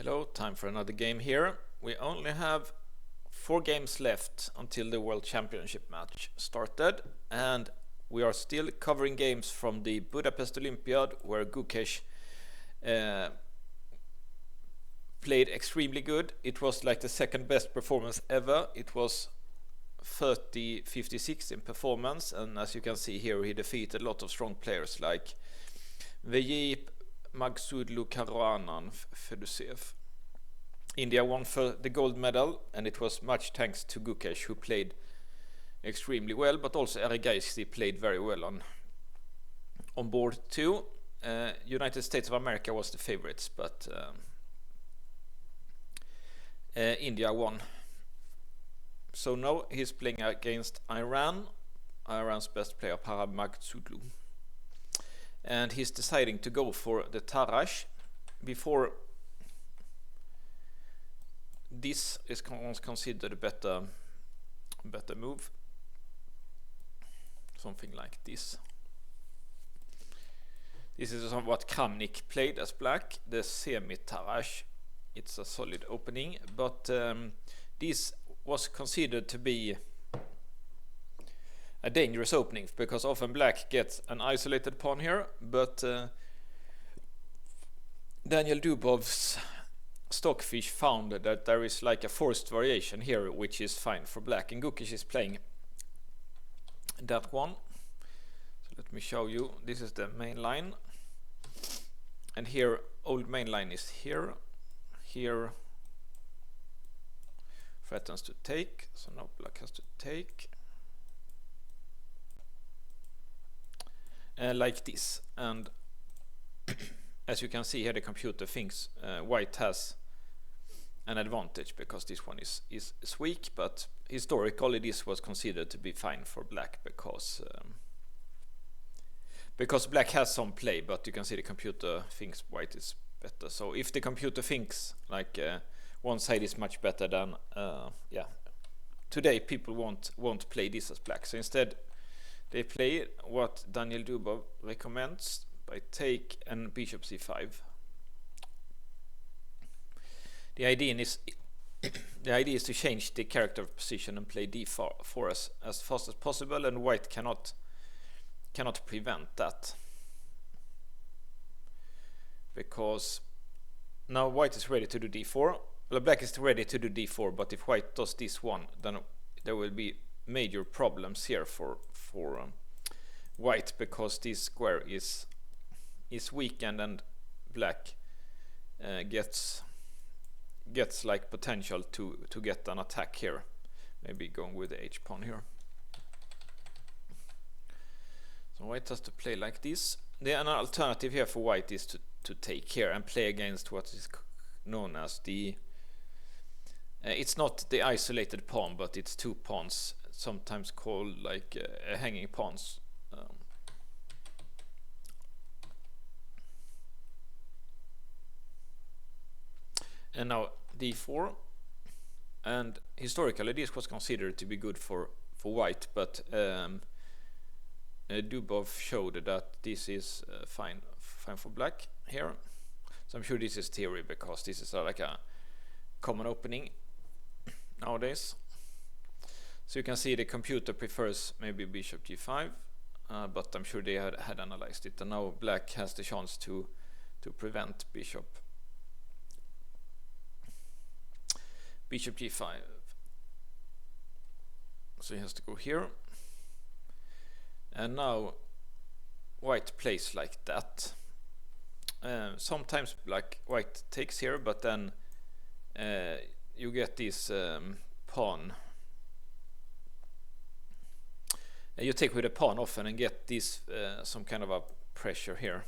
Hello, time for another game here. We only have 4 games left until the World Championship match started, and we are still covering games from the Budapest Olympiad where Gukesh played extremely good. It was like the second best performance ever. It was 30-56 in performance, and as you can see here, he defeated a lot of strong players like Vejip, Maghsoodloo, Carlsen, Fedusev. India won for the gold medal, and it was much thanks to Gukesh, who played extremely well, but also Erigaisi played very well on board too. United States of America was the favorites, but India won. So now he's playing against Iran. Iran's best player, Maghsoodloo. And he's deciding to go for the Tarash. Before, this is considered a better move. Something like this. This is what Kramnik played as black, the semi-Tarash. It's a solid opening, but this was considered to be a dangerous opening, because often black gets an isolated pawn here, but Daniel Dubov's Stockfish found that there is like a forced variation here, which is fine for black, and Gukesh is playing that one. So let me show you. This is the main line, and here old main line is here. Here threatens to take, so now black has to take. Like this, and as you can see here, the computer thinks white has an advantage because this one is weak, but historically this was considered to be fine for black because black has some play, but you can see the computer thinks white is better. So if the computer thinks like one side is much better, then today people won't play this as black, so instead they play what Daniel Dubov recommends by take and bishop c5. The idea is to change the character position and play d4 as fast as possible, and white cannot prevent that, because now white is ready to do d4. Well, black is ready to do d4, but if white does this one, then there will be major problems here for white, because this square is weakened, and black gets like potential to get an attack here, maybe going with the h pawn here. So white has to play like this. An alternative here for white is to take here and play against what is known as the it's not the isolated pawn, but it's 2 pawns, sometimes called like hanging pawns. And now d4, and historically this was considered to be good for white, but Dubov showed that this is fine for black here. So I'm sure this is theory, because this is like a common opening nowadays. So you can see the computer prefers maybe bishop g5, but I'm sure they had analyzed it, and now black has the chance to prevent bishop g5. So he has to go here, and now white plays like that. Sometimes white takes here, but then you get this pawn. You take with a pawn often and get this some kind of a pressure here.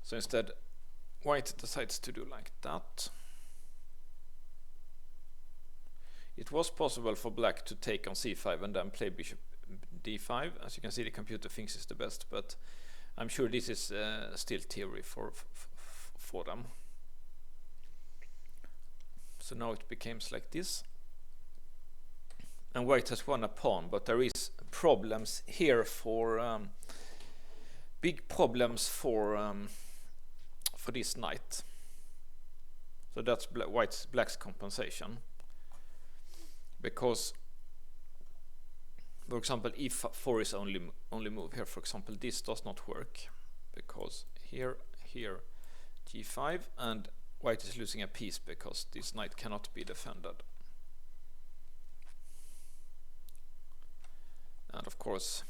So instead white decides to do like that. It was possible for black to take on c5 and then play bishop d5. As you can see, the computer thinks it's the best, but I'm sure this is still theory for them. So now it becomes like this, and white has won a pawn, but there is problems here for big problems for for this knight. So that's black's compensation. Because, for example, e4 is only move here. For example, this does not work because here g5, and white is losing a piece because this knight cannot be defended. And of course,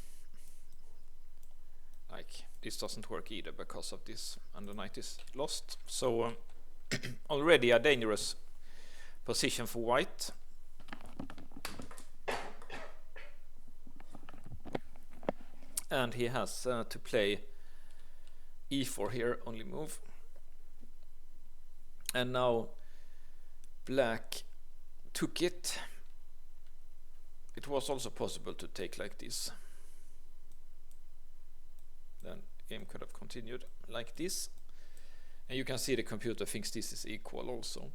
like, this doesn't work either because of this, and the knight is lost. So already a dangerous position for white. And he has to play e4 here, only move. And now black took it. It was also possible to take like this. Then game could have continued like this. And you can see the computer thinks this is equal also.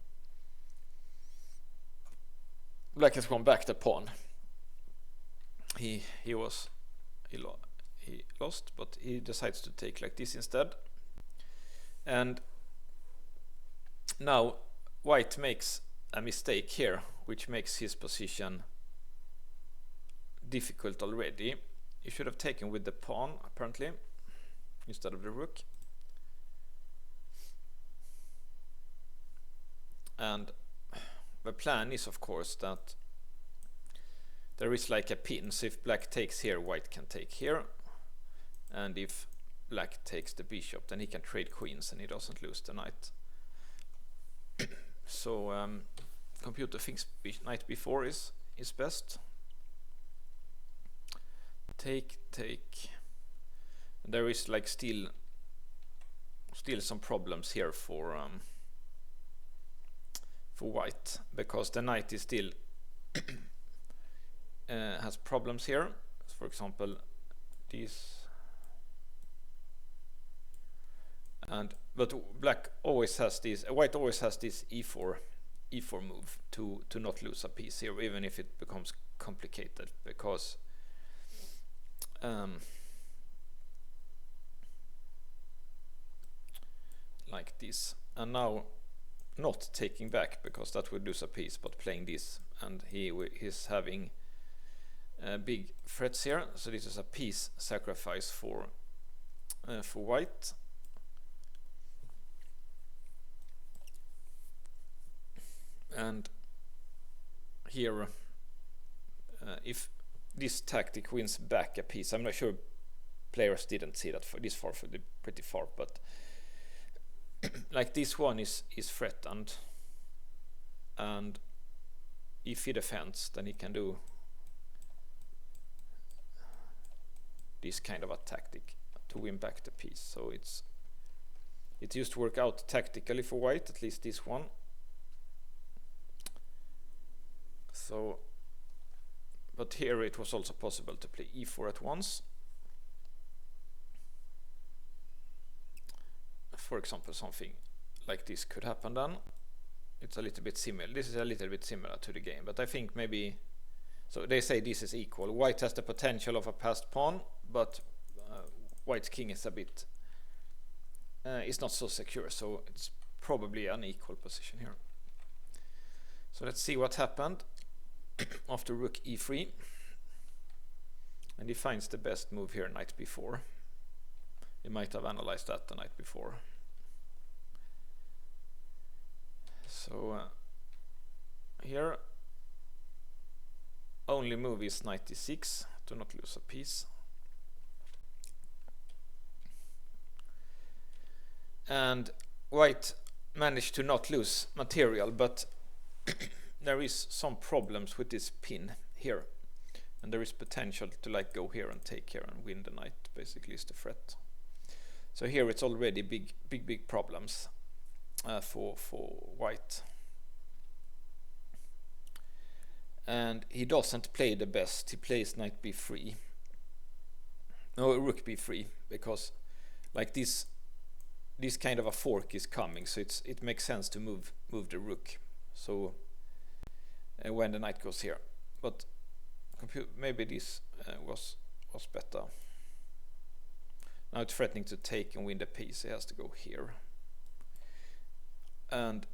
Black has gone back the pawn. He lost, but he decides to take like this instead. And now white makes a mistake here, which makes his position difficult already. He should have taken with the pawn, apparently, instead of the rook. And the plan is, of course, that there is like a pin, so if black takes here, white can take here. And if black takes the bishop, then he can trade queens and he doesn't lose the knight. So computer thinks knight b4 is best. Take. And there is like still some problems here for white, because the knight is still has problems here. For example, this. But black always has this. White always has this e4 move to not lose a piece here, even if it becomes complicated, because like this. And now not taking back because that would lose a piece, but playing this, and he's having big threats here. So this is a piece sacrifice for white. And here, if this tactic wins back a piece, I'm not sure players didn't see that this far, pretty far, but like this one is threatened, and if he defends, then he can do this kind of a tactic to win back the piece. So it used to work out tactically for white, at least this one. So, but here it was also possible to play e4 at once. For example, something like this could happen then. It's a little bit similar. This is a little bit similar to the game, but I think maybe. So they say this is equal. White has the potential of a passed pawn, but white's king is a bit. It's not so secure, so it's probably an equal position here. So let's see what happened after rook e3, and he finds the best move here, knight b4. He might have analyzed that the night before. So here only move is knight d6 to not lose a piece. And white managed to not lose material, but there is some problems with this pin here, and there is potential to like go here and take here and win the knight, basically is the threat. So here it's already big problems for white, and he doesn't play the best. He plays knight b3, no, rook b3, because like this kind of a fork is coming, so it makes sense to move the rook. So when the knight goes here, but maybe this was better. Now it's threatening to take and win the piece. He has to go here. and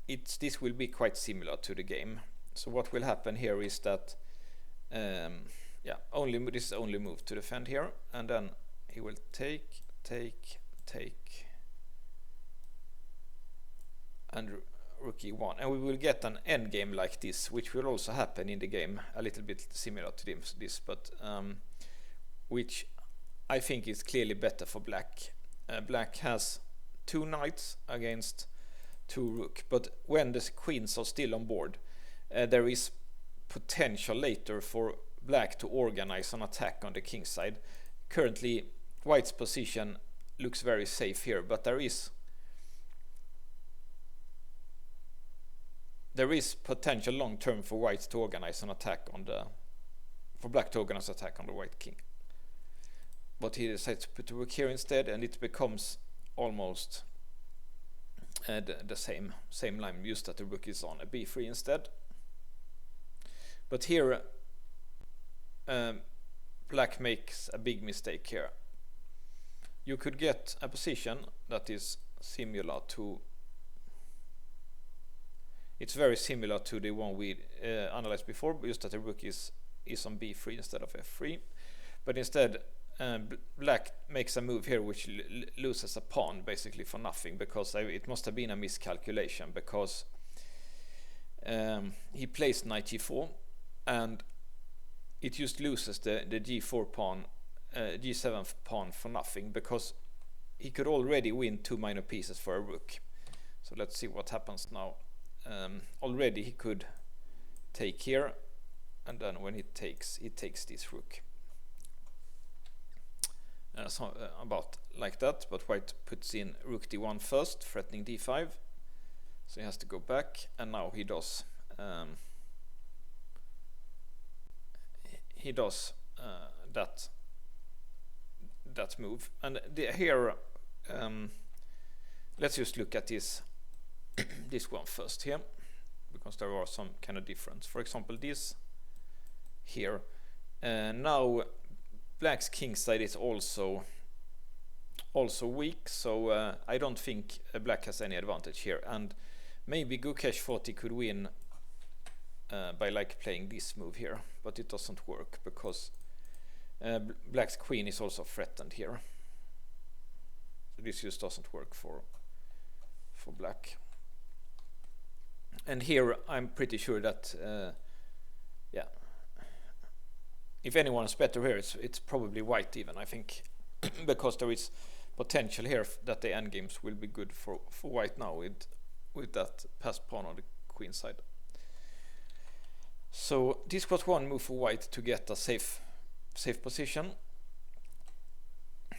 this will be quite similar to the game. So what will happen here is that this is only move to defend here, and then he will take, and rook e1, and we will get an endgame like this, which will also happen in the game, a little bit similar to this, but which I think is clearly better for black. Black has 2 knights against 2 rook, but when the queens are still on board, there is potential later for black to organize an attack on the king side. Currently white's position looks very safe here, but there is potential long term for white to organize an attack on for black to organize an attack on the white king. But he decides to put the rook here instead, and it becomes almost the same line, just that the rook is on a b3 instead. But here black makes a big mistake here. You could get a position that is similar to, it's very similar to the one we analyzed before, just that the rook is on b3 instead of f3. But instead black makes a move here which loses a pawn basically for nothing, because it must have been a miscalculation, because he plays knight g4 and it just loses the g4 pawn, g7 pawn for nothing, because he could already win 2 minor pieces for a rook. So let's see what happens now. Already he could take here, and then when he takes this rook. So about like that, but white puts in rook d1 first, threatening d5, so he has to go back, and now he does that move. And here let's just look at this this one first here, because there are some kind of difference. For example, this here, now black's king side is also weak, so I don't think black has any advantage here, and maybe Gukesh thought he could win by like playing this move here, but it doesn't work, because black's queen is also threatened here, so this just doesn't work for black. And here I'm pretty sure that if anyone's better here, it's probably white even, I think, because there is potential here that the endgames will be good for white now with that passed pawn on the queen side. So this was one move for white to get a safe position,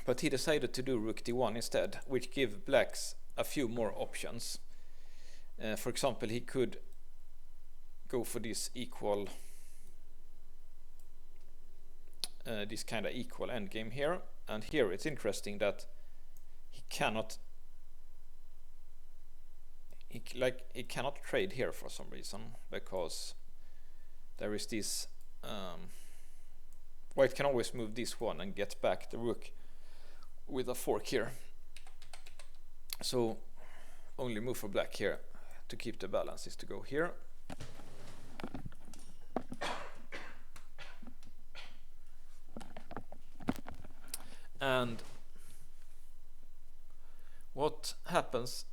but he decided to do rook d1 instead, which give blacks a few more options. For example, he could go for this equal, this kind of equal endgame here, and here it's interesting that he cannot trade here for some reason, because there is this white can always move this one and get back the rook with a fork here, so only move for black here to keep the balance is to go here. And what happens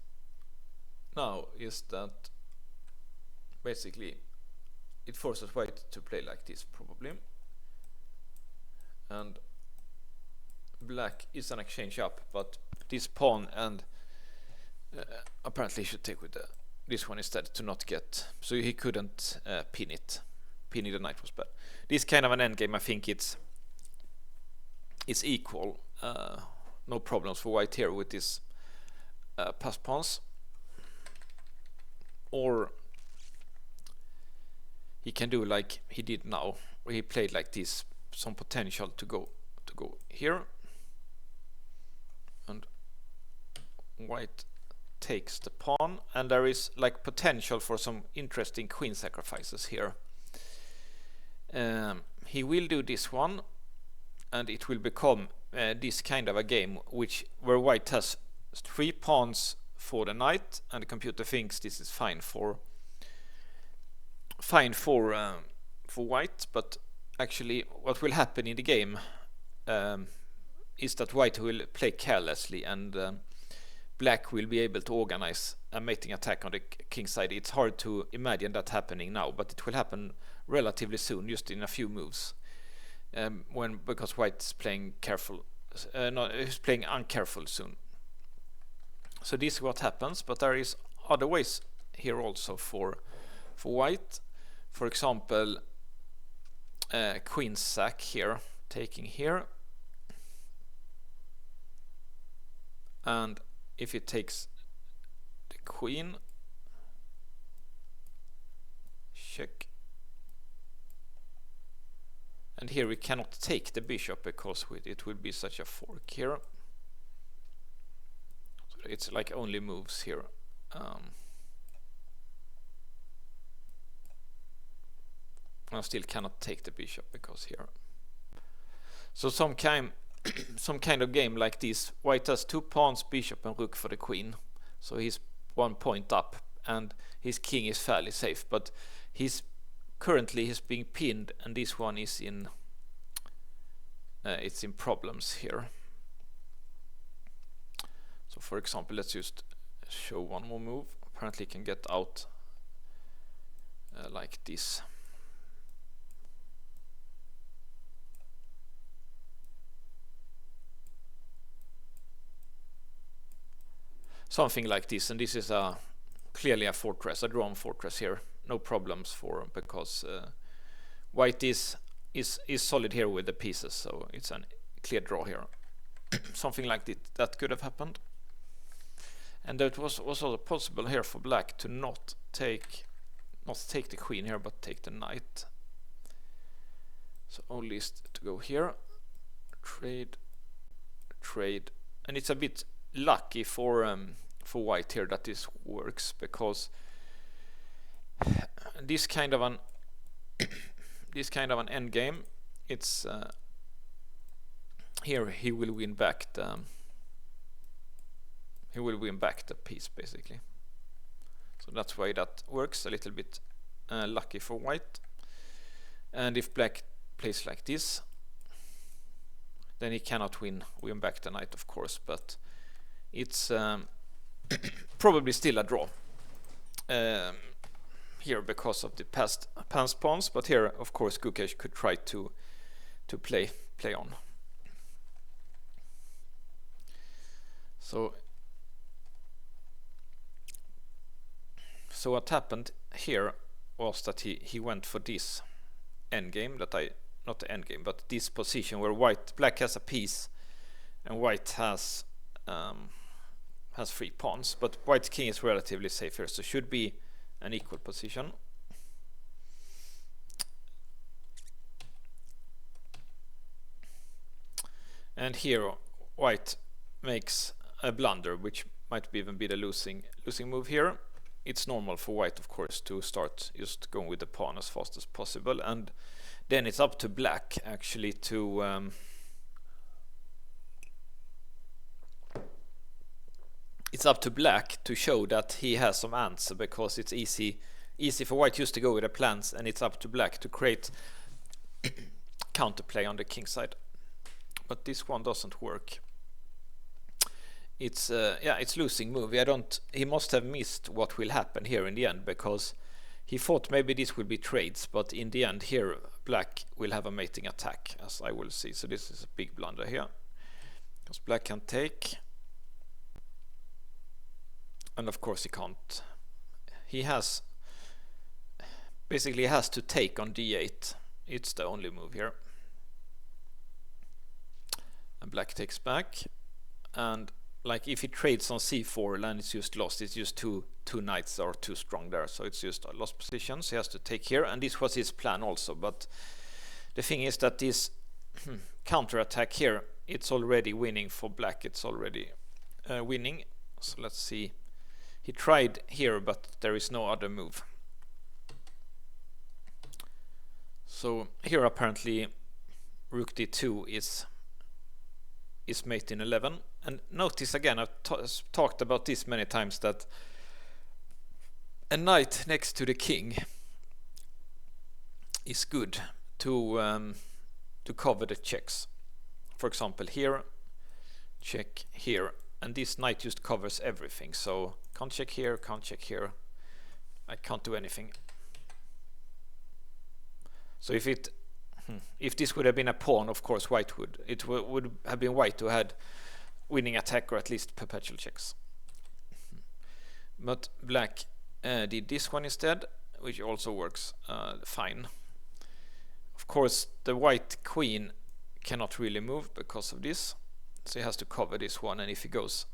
now is that basically it forces white to play like this probably, and black is an exchange up, but this pawn, and apparently he should take with this one instead to not get, so he couldn't pin it. Pinning the knight was bad. This kind of an endgame, I think it's equal, no problems for white here with this passed pawns, or he can do like he did now, where he played like this, some potential to go here, and white takes the pawn, and there is like potential for some interesting queen sacrifices here. He will do this one, and it will become this kind of a game where white has 3 pawns for the knight, and the computer thinks this is fine for white, but actually what will happen in the game is that white will play carelessly, and black will be able to organize a mating attack on the king side. It's hard to imagine that happening now, but it will happen relatively soon, just in a few moves, because white is playing careful. He's playing uncareful soon. So this is what happens, but there is other ways here also for white. For example, queen sack here, taking here, and if it takes the queen, check, and here we cannot take the bishop because it will be such a fork here. So it's like only moves here. I still cannot take the bishop because here. So some kind of game like this, white has 2 pawns, bishop and rook for the queen, so he's 1 point up and his king is fairly safe, but currently he's being pinned, and this one is in it's in problems here. So for example, let's just show one more move. Apparently he can get out like this. Something like this, and this is clearly a fortress, a drawn fortress here. No problems for, because white is solid here with the pieces, so it's a clear draw here. Something like that could have happened, and that was also possible here for black to not take the queen here, but take the knight. So only is to go here, trade, and it's a bit lucky for white here that this works, because this kind of an endgame, it's here he will win back the piece basically. So that's why that works a little bit lucky for white. And if black plays like this, then he cannot win back the knight, of course, but it's probably still a draw here because of the past pawns, but here of course Gukesh could try to play on. So what happened here was that he went for this endgame, not the endgame, but this position where black has a piece and white has 3 pawns, but white's king is relatively safe here, so should be an equal position. And here white makes a blunder, which might even be the losing move here. It's normal for white, of course, to start just going with the pawn as fast as possible, and then it's up to black actually to show that he has some answer, because it's easy for white just to go with the plans, and it's up to black to create counterplay on the king side. But this one doesn't work. It's losing move. He must have missed what will happen here in the end, because he thought maybe this will be trades, but in the end here black will have a mating attack, as I will see. So this is a big blunder here, because black can take, and of course he can't. He has to take on d8. It's the only move here, and black takes back, and like if he trades on c4, then it's just lost. It's just two knights are too strong there, so it's just a lost position. So he has to take here, and this was his plan also. But the thing is that this counter attack here, it's already winning for black. It's already winning. So let's see. He tried here, but there is no other move. So here apparently rook d2 is mate in 11. And notice again, I've talked about this many times, that a knight next to the king is good to cover the checks. For example, here, check here, and this knight just covers everything. So can't check here, can't check here. I can't do anything. So if this would have been a pawn, of course white would have been white who had winning attack or at least perpetual checks. But black did this one instead, which also works fine. Of course the white queen cannot really move because of this, so he has to cover this one, and if he goes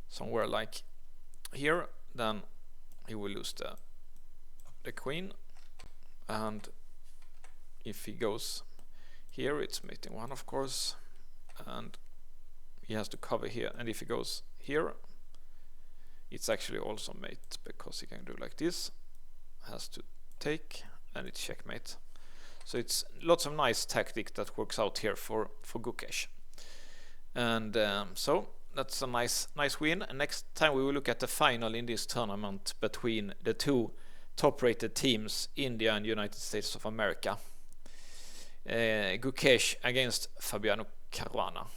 somewhere like here, then he will lose the queen, and if he goes here, it's mating one, of course, and he has to cover here, and if he goes here, it's actually also mate, because he can do like this, has to take, and it's checkmate. So it's lots of nice tactic that works out here for Gukesh, and so that's a nice win. And next time we will look at the final in this tournament between the two top-rated teams, India and United States of America. Gukesh against Fabiano Caruana.